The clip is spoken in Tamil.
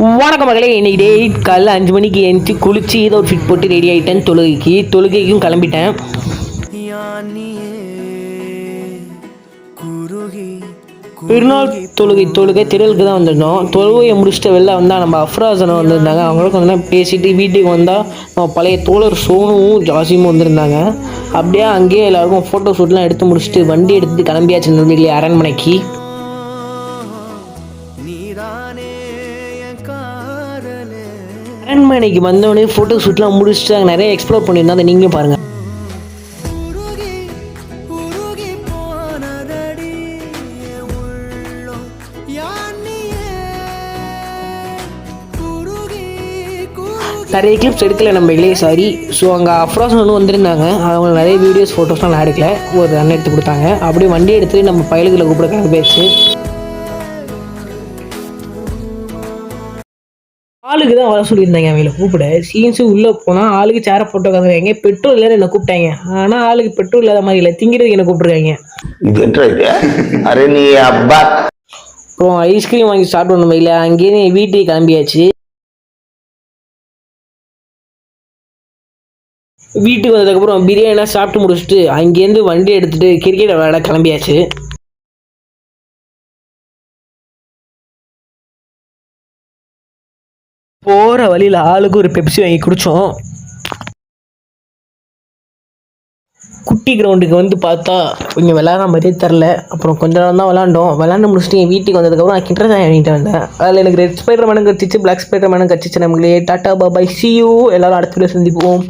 வணக்கம் மகளே, இன்னைக்கு டேட் காலைல 5 மணிக்கு எழுந்துச்சு குளிச்சு ஏதோ ஒரு ஃபிட் போட்டு ரெடி ஆகிட்டேன். தொழுகைக்கும் கிளம்பிட்டேன். பெருநாள் தொழுகை திடலுக்கு தான் வந்துருந்தோம். தொழுகையை முடிச்சுட்டு வெளில வந்தால் நம்ம அஃப்ராசனம் வந்திருந்தாங்க. அவங்களும் கொஞ்சம் பேசிட்டு வீட்டுக்கு வந்தால் நம்ம பழைய தோழர் சோனுவும் ஜாசிமும் வந்திருந்தாங்க. அப்படியே அங்கேயே எல்லாருக்கும் ஃபோட்டோ ஷூட்லாம் எடுத்து முடிச்சுட்டு வண்டி எடுத்துட்டு கிளம்பியாச்சு நெல்வேலி அரண்மனைக்கு. அரண்மனைக்கு வந்தவொடனே ஃபோட்டோ ஷூட்லாம் முடிச்சுட்டு நிறைய எக்ஸ்ப்ளோர் பண்ணியிருந்தோம். அதை நீங்களும் பாருங்கள். நிறைய கிளிப்ஸ் எடுக்கல நம்ம இல்லையே சாரி. ஸோ அங்கே அஃப்ராஸ் ஒன்று வந்திருந்தாங்க. அவங்க நிறைய வீடியோஸ் ஃபோட்டோஸ்லாம் நான் எடுக்கல. ஒரு ரன் எடுத்து கொடுத்தாங்க. அப்படியே வண்டி எடுத்துகிட்டு நம்ம பயலுகளை கூப்பிட பேசு ஆளுக்கு தான் வர சொல்லியிருந்தாங்க. அவங்கள கூப்பிட சீன்ஸு உள்ளே போனால் ஆளுக்கு சேரை போட்டு உட்காந்துருக்காங்க. பெட்ரோல் இல்லைன்னு என்ன கூப்பிட்டாங்க. ஆனால் ஆளுக்கு பெட்ரோல் இல்லாத மாதிரி இல்லை, திங்கிறதுக்கு என்ன கூப்பிட்டுருக்காங்க. அப்புறம் ஐஸ்கிரீம் வாங்கி ஸ்டார்ட் பண்ண இல்லை, அங்கேயே வீட்டுக்கு கிளம்பியாச்சு. வீட்டுக்கு வந்ததுக்கப்புறம் பிரியாணிலாம் சாப்பிட்டு முடிச்சுட்டு அங்கேருந்து வண்டி எடுத்துகிட்டு கிரிக்கெட் விளையாட கிளம்பியாச்சு. போகிற வழியில் ஆளுக்கு ஒரு பெப்சி வாங்கி குடித்தோம். குட்டி கிரவுண்டுக்கு வந்து பார்த்தா கொஞ்சம் விளையாட மாதிரியே தெரில. அப்புறம் கொஞ்ச நேரம் தான் விளாண்டு முடிச்சுட்டு என் வீட்டுக்கு வந்ததுக்கப்புறம் நான் கிண்டர் தான் வாங்கிட்டு வந்தேன். அதில் எனக்கு ரெட் ஸ்பைடர் மேனும் கட்சிச்சு, பிளாக் ஸ்பைடர் மேனும் கட்சிச்சு. நம்மளே டாட்டா பாபாய், சி யூ. எல்லோரும் அடுத்த வீடியோ சந்திப்போம்.